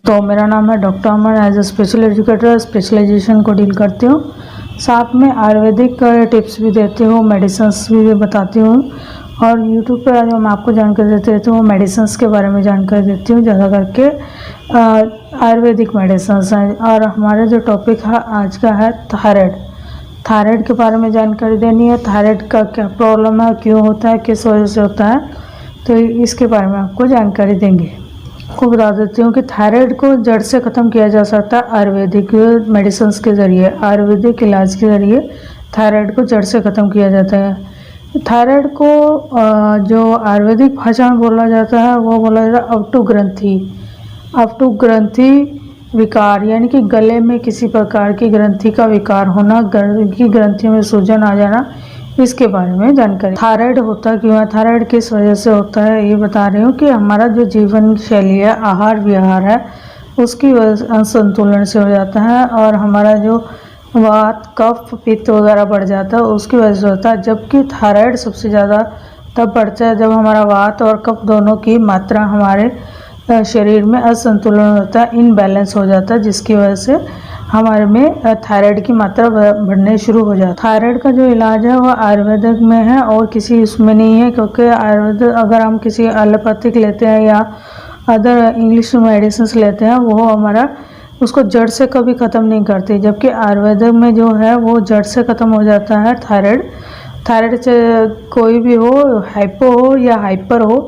तो मेरा नाम है doctor Amar. As a special educator specialization को डील करती हूँ, साथ में आयुर्वेदिक टिप्स भी देती हूँ, मेडिसिन्स भी बताती हूँ। और यूट्यूब पर जो मैं आपको जानकारी देती रहती हूँ मेडिसिन्स के बारे में जानकारी देती हूँ, ज़्यादा करके आयुर्वेदिक मेडिसिन्स हैं। और हमारा जो टॉपिक है आज का है थायराइड के बारे में जानकारी देनी है। थायराइड का क्या प्रॉब्लम है, क्यों होता है, किस वजह से होता है, तो इसके बारे में आपको जानकारी देंगे। आपको बता देती हूँ कि थायराइड को जड़ से ख़त्म किया जा सकता है आयुर्वेदिक मेडिसिन्स के ज़रिए। आयुर्वेदिक इलाज के ज़रिए थायराइड को जड़ से ख़त्म किया जाता है। थायराइड को जो आयुर्वेदिक भाषा में बोला जाता है वो बोला जाता है अवटु ग्रंथि विकार, यानी कि गले में किसी प्रकार की ग्रंथि का विकार होना, की ग्रंथियों में सूजन आ जाना, इसके बारे में जानकारी। थायराइड होता क्यों है, थायराइड किस वजह से होता है, ये बता रही हूँ कि हमारा जो जीवन शैली है, आहार विहार है, उसकी असंतुलन से हो जाता है। और हमारा जो वात कफ पित्त वगैरह बढ़ जाता है उसकी वजह से होता है। जबकि थायराइड सबसे ज़्यादा तब बढ़ता है जब हमारा वात और कफ दोनों की मात्रा हमारे शरीर में असंतुलन होता है, इनबैलेंस हो जाता है, जिसकी वजह से हमारे में थायराइड की मात्रा बढ़ने शुरू हो जाती है। थायराइड का जो इलाज है वो आयुर्वेदिक में है और किसी उसमें नहीं है, क्योंकि आयुर्वेद अगर हम किसी एलोपैथिक लेते हैं या अदर इंग्लिश मेडिसिन लेते हैं वो हमारा उसको जड़ से कभी ख़त्म नहीं करती। जबकि आयुर्वेदिक में जो है वो जड़ से ख़त्म हो जाता है। थायराइड से कोई भी हो, हाइपो हो या हाइपर हो,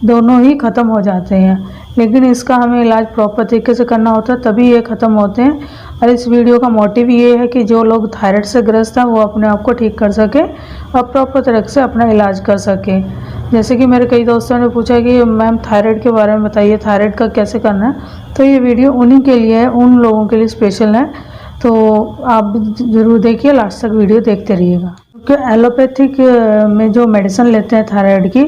दोनों ही ख़त्म हो जाते हैं। लेकिन इसका हमें इलाज प्रॉपर तरीके से करना होता है, तभी ये ख़त्म होते हैं। और इस वीडियो का मोटिव ये है कि जो लोग थायराइड से ग्रस्त हैं वो अपने आप को ठीक कर सके और प्रॉपर तरीके से अपना इलाज कर सके। जैसे कि मेरे कई दोस्तों ने पूछा कि मैम थायराइड के बारे में बताइए, थायराइड का कैसे करना है, तो ये वीडियो उन्हीं के लिए है, उन लोगों के लिए स्पेशल है। तो आप ज़रूर देखिए, लास्ट तक वीडियो देखते रहिएगा। क्योंकि एलोपैथिक में जो मेडिसिन लेते हैं थायराइड की,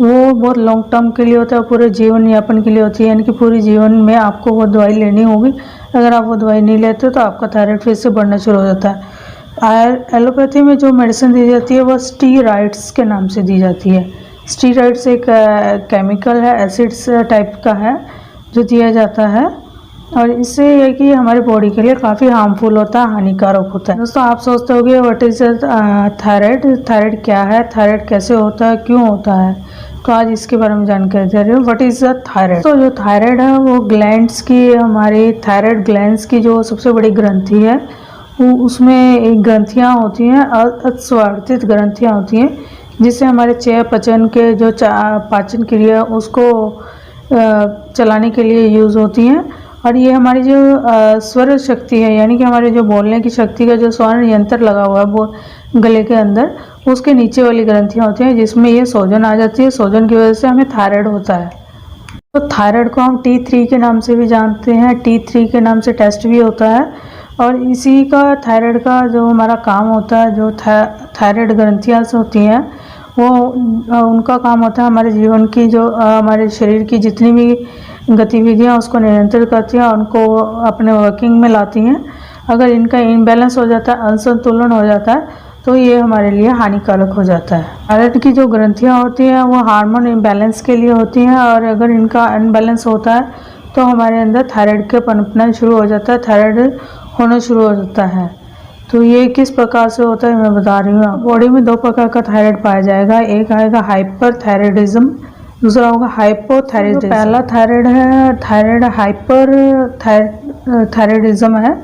वो बहुत लॉन्ग टर्म के लिए होता है, पूरे जीवन यापन के लिए होती है, यानी कि पूरे जीवन में आपको वो दवाई लेनी होगी। अगर आप वो दवाई नहीं लेते हो तो आपका थायराइड फिर से बढ़ना शुरू हो जाता है। एलोपैथी में जो मेडिसिन दी जाती है वो स्टीरॉइड्स के नाम से दी जाती है। स्टीरॉइड्स एक केमिकल है, एसिड्स टाइप का है जो दिया जाता है, और इससे यह कि हमारी बॉडी के लिए काफ़ी हार्मफुल होता है, हानिकारक होता है। दोस्तों आप सोचते होंगे व्हाट इज़ थायराइड क्या है, थायराइड कैसे होता है, क्यों होता है, तो आज इसके बारे में जानकारी दे रही हूँ। What is the thyroid. तो जो थायराइड है वो ग्लैंड्स की, हमारी थायराइड ग्लैंड्स की जो सबसे बड़ी ग्रंथि है, वो उसमें एक ग्रंथियाँ होती हैं, अस्वादित ग्रंथियाँ होती हैं, जिससे हमारे चयापचय पचन के जो पाचन क्रिया उसको चलाने के लिए यूज़ होती हैं। और ये हमारी जो स्वर शक्ति है, यानी कि हमारे जो बोलने की शक्ति का जो स्वर यंत्र लगा हुआ है वो गले के अंदर, उसके नीचे वाली ग्रंथियां होती हैं, जिसमें ये सूजन आ जाती है। सूजन की वजह से हमें थायराइड होता है। तो थायराइड को हम T3 के नाम से भी जानते हैं, T3 के नाम से टेस्ट भी होता है। और इसी का थायराइड का जो हमारा काम होता है, जो थायराइड ग्रंथियाँ होती हैं वो उनका काम होता है हमारे जीवन की, जो हमारे शरीर की जितनी भी गतिविधियाँ उसको नियंत्रित करती हैं और उनको अपने वर्किंग में लाती हैं। अगर इनका इनबैलेंस हो जाता है, असंतुलन हो जाता है, तो ये हमारे लिए हानिकारक हो जाता है। थायराइड की जो ग्रंथियाँ होती हैं वो हार्मोन इम्बैलेंस के लिए होती हैं, और अगर इनका अनबैलेंस होता है तो हमारे अंदर थायराइड के पनपना शुरू हो जाता है, थायराइड होना शुरू हो जाता है। तो ये किस प्रकार से होता है मैं बता रही हूँ। बॉडी में दो प्रकार का थायराइड पाया जाएगा, एक आएगा हाइपर थायराइडिज्म, दूसरा होगा हाइपोथायराइडिज्म। पहला थायराइड है थायराइड हाइपर थायराइडिज्म है।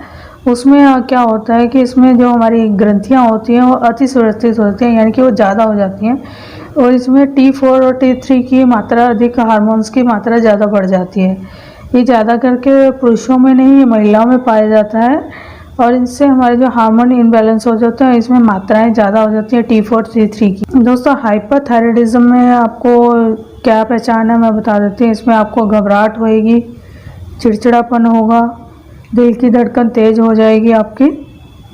उसमें क्या होता है कि इसमें जो हमारी ग्रंथियाँ होती हैं वो अति सुरक्षित होती हैं, यानी कि वो ज़्यादा हो जाती हैं, और इसमें T4 और T3 की मात्रा अधिक, हार्मोन्स की मात्रा ज़्यादा बढ़ जाती है। ये ज़्यादा करके पुरुषों में नहीं, महिलाओं में पाया जाता है, और इससे हमारे जो हार्मोन इनबैलेंस हो जाते हैं, इसमें मात्राएं ज़्यादा हो जाती है T4 T3 की। दोस्तों हाइपरथायराइडिज्म में आपको क्या पहचान है मैं बता देती हूँ। इसमें आपको घबराहट होएगी, चिड़चिड़ापन होगा, दिल की धड़कन तेज हो जाएगी, आपकी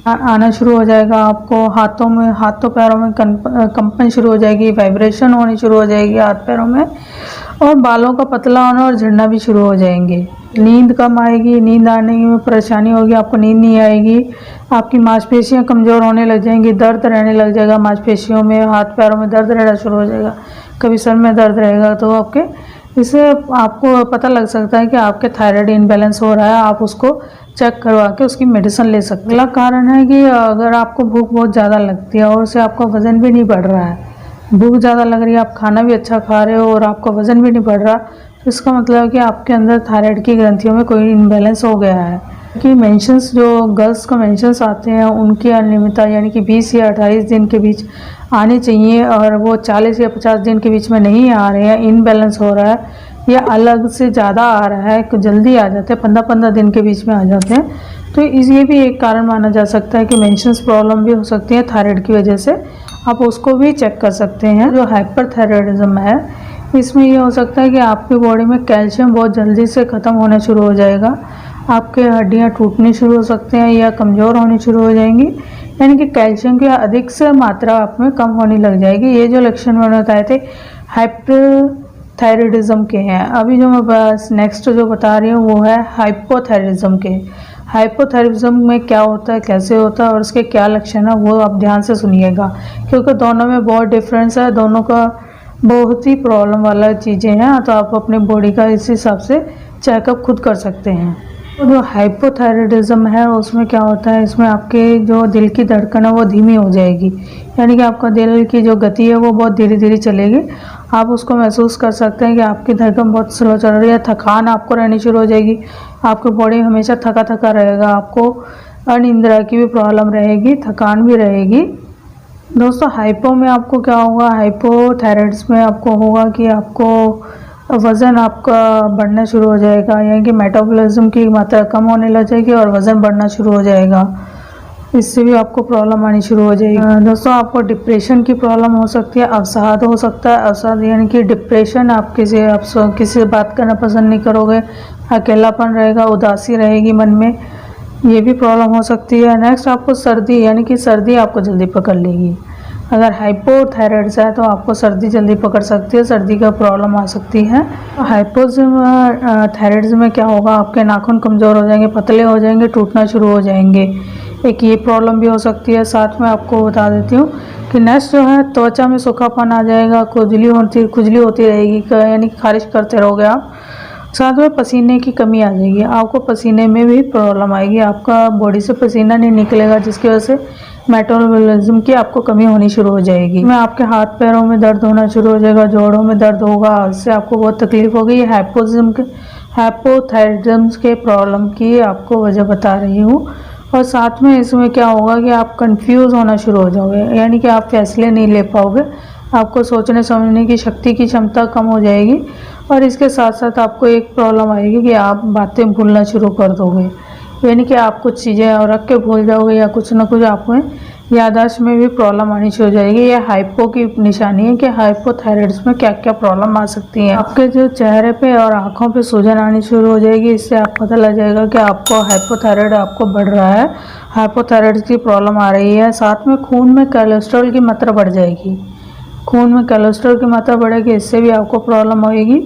आना शुरू हो जाएगा, आपको हाथों पैरों में कंपन शुरू हो जाएगी, वाइब्रेशन होनी शुरू हो जाएगी हाथ पैरों में, और बालों का पतला होना और झड़ना भी शुरू हो जाएंगे। नींद कम आएगी, नींद आने में परेशानी होगी, आपको नींद नहीं आएगी, आपकी मांसपेशियां कमज़ोर होने लग जाएंगी, दर्द रहने लग जाएगा मांसपेशियों में, हाथ पैरों में दर्द रहना शुरू हो जाएगा, कभी सर में दर्द रहेगा तो आपके इससे आपको पता लग सकता है कि आपके थायराइड इनबैलेंस हो रहा है। आप उसको चेक करवा के उसकी मेडिसिन ले सकते हैं। अगला कारण है कि अगर आपको भूख बहुत ज़्यादा लगती है और उससे आपका वज़न भी नहीं बढ़ रहा है, भूख ज़्यादा लग रही है, आप खाना भी अच्छा खा रहे हो और आपका वज़न भी नहीं बढ़ रहा, तो इसका मतलब है कि आपके अंदर थायराइड की ग्रंथियों में कोई इनबैलेंस हो गया है। कि मेंशंस जो गर्ल्स को मेंशंस आते हैं उनकी अनियमितता यानी कि 20 या 28 दिन के बीच आनी चाहिए और वो 40 या 50 दिन के बीच में नहीं आ रहे हैं, इनबैलेंस हो रहा है या अलग से ज़्यादा आ रहा है, कुछ जल्दी आ जाते हैं, 15-15 दिन के बीच में आ जाते हैं, तो ये भी एक कारण माना जा सकता है कि मेंशंस प्रॉब्लम भी हो सकती है थायराइड की वजह से। आप उसको भी चेक कर सकते हैं। जो हाइपरथायराइडिज्म है इसमें ये हो सकता है कि आपकी बॉडी में कैल्शियम बहुत जल्दी से ख़त्म होना शुरू हो जाएगा, आपके हड्डियां टूटनी शुरू हो सकते हैं या कमज़ोर होनी शुरू हो जाएंगी, यानी कि कैल्शियम की अधिक से मात्रा आप में कम होने लग जाएगी। ये जो लक्षण मैंने बताए थे हाइपरथायराइडिज्म के हैं। अभी जो मैं बस नेक्स्ट जो बता रही हूँ वो है हाइपोथायराइडिज्म के। हाइपोथायराइडिज्म में क्या होता है, कैसे होता है और उसके क्या लक्षण है, वो आप ध्यान से सुनिएगा, क्योंकि दोनों में बहुत डिफरेंस है, दोनों का बहुत ही प्रॉब्लम वाला चीज़ें हैं, तो आप अपने बॉडी का इस हिसाब से चेकअप खुद कर सकते हैं। तो जो हाइपोथायराइडिज्म है उसमें क्या होता है, इसमें आपके जो दिल की धड़कन है वो धीमी हो जाएगी, यानी कि आपका दिल की जो गति है वो बहुत धीरे धीरे चलेगी। आप उसको महसूस कर सकते हैं कि आपकी धड़कन बहुत स्लो चल रही है, थकान आपको रहनी शुरू हो जाएगी, आपकी बॉडी हमेशा थका थका रहेगा, आपको अनिद्रा की भी प्रॉब्लम रहेगी, थकान भी रहेगी। दोस्तों हाइपो में आपको क्या होगा, हाइपोथायराइड्स में आपको होगा कि आपको वज़न आपका बढ़ना शुरू हो जाएगा, यानी कि मेटाबॉलिज्म की मात्रा कम होने लग जाएगी और वज़न बढ़ना शुरू हो जाएगा, इससे भी आपको प्रॉब्लम आनी शुरू हो जाएगी। दोस्तों आपको डिप्रेशन की प्रॉब्लम हो सकती है, अवसाद हो सकता है। अवसाद यानी कि डिप्रेशन, आप किसी से बात करना पसंद नहीं करोगे, अकेलापन रहेगा, उदासी रहेगी मन में, ये भी प्रॉब्लम हो सकती है। नेक्स्ट आपको सर्दी, यानी कि सर्दी आपको जल्दी पकड़ लेगी। अगर हाइपोथायराइड्स है तो आपको सर्दी जल्दी पकड़ सकती है, सर्दी का प्रॉब्लम आ सकती है। हाइपोथायराइड्स में क्या होगा, आपके नाखून कमज़ोर हो जाएंगे, पतले हो जाएंगे, टूटना शुरू हो जाएंगे, एक ये प्रॉब्लम भी हो सकती है। साथ में आपको बता देती हूँ कि नेक्स्ट जो है त्वचा में सूखापन आ जाएगा, खुजली होती रहेगी, यानी कि खारिश करते रहोगे आप। साथ में पसीने की कमी आ जाएगी, आपको पसीने में भी प्रॉब्लम आएगी, आपका बॉडी से पसीना नहीं निकलेगा, जिसकी वजह से मेटाबॉलिज्म की आपको कमी होनी शुरू हो जाएगी। में आपके हाथ पैरों में दर्द होना शुरू हो जाएगा, जोड़ों में दर्द होगा, इससे आपको बहुत तकलीफ होगी। ये हाइपोथायराइडिज्म के प्रॉब्लम की आपको वजह बता रही हूँ। और साथ में इसमें क्या होगा कि आप कंफ्यूज होना शुरू हो जाओगे, यानी कि आप फैसले नहीं ले पाओगे, आपको सोचने समझने की शक्ति की क्षमता कम हो जाएगी। और इसके साथ साथ आपको एक प्रॉब्लम आएगी कि आप बातें भूलना शुरू कर दोगे, यानी कि आप कुछ चीज़ें रख के भूल जाओगे या कुछ ना कुछ आप में याददाश्त में भी प्रॉब्लम आनी शुरू हो जाएगी। यह हाइपो की निशानी है कि हाइपोथायराइड्स में क्या क्या प्रॉब्लम आ सकती है। आपके जो चेहरे पे और आँखों पे सूजन आनी शुरू हो जाएगी, इससे आप पता लग जाएगा कि आपको हाइपोथायराइड आपको बढ़ रहा है, हाइपोथायराइड की प्रॉब्लम आ रही है। साथ में खून में कोलेस्ट्रॉल की मात्रा बढ़ जाएगी, खून में कोलेस्ट्रॉल की मात्रा बढ़ेगी, इससे भी आपको प्रॉब्लम होएगी।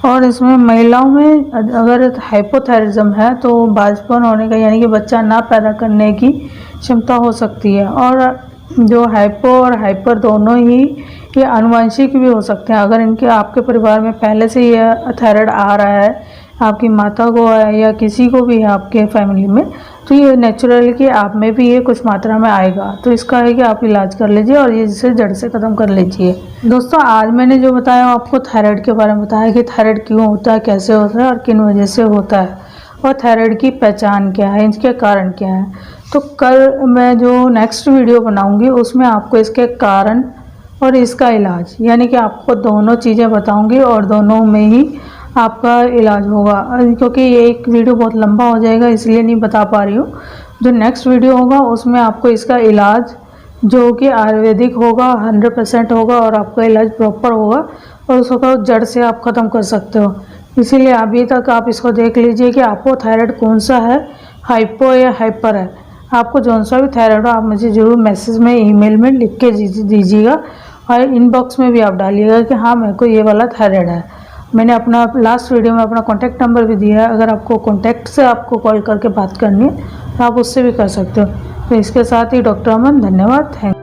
और इसमें महिलाओं में अगर हाइपोथायराइडिज्म है तो बांझपन होने का, यानी कि बच्चा ना पैदा करने की क्षमता हो सकती है। और जो हाइपो और हाइपर दोनों ही ये आनुवंशिक भी हो सकते हैं। अगर इनके आपके परिवार में पहले से ये थायराइड आ रहा है, आपकी माता को है या किसी को भी है आपके फैमिली में, तो ये नेचुरल कि आप में भी ये कुछ मात्रा में आएगा, तो इसका है कि आप इलाज कर लीजिए और ये इसे जड़ से ख़त्म कर लीजिए। दोस्तों आज मैंने जो बताया आपको थायराइड के बारे में बताया कि थायराइड क्यों होता है, कैसे होता है और किन वजह से होता है, और थायराइड की पहचान क्या है, इसके कारण क्या है। तो कल मैं जो नेक्स्ट वीडियो बनाऊँगी उसमें आपको इसके कारण और इसका इलाज, यानी कि आपको दोनों चीज़ें बताऊँगी और दोनों में ही आपका इलाज होगा। क्योंकि ये एक वीडियो बहुत लंबा हो जाएगा इसलिए नहीं बता पा रही हूँ। जो नेक्स्ट वीडियो होगा उसमें आपको इसका इलाज जो कि आयुर्वेदिक होगा, 100% होगा और आपका इलाज प्रॉपर होगा और उसको जड़ से आप ख़त्म कर सकते हो। इसीलिए अभी तक आप इसको देख लीजिए कि आपको थायराइड कौन सा है, हाइपो या हाइपर है। आपको जौन सा भी थायराइड हो आप मुझे ज़रूर मैसेज में, ईमेल में लिख के दीजिएगा और इनबॉक्स में भी आप डालिएगा कि हाँ मेरे को ये वाला थायराइड है। मैंने अपना लास्ट वीडियो में अपना कॉन्टैक्ट नंबर भी दिया है, अगर आपको कॉन्टैक्ट से आपको कॉल करके बात करनी है तो आप उससे भी कर सकते हो। तो इसके साथ ही डॉक्टर अमन, धन्यवाद, थैंक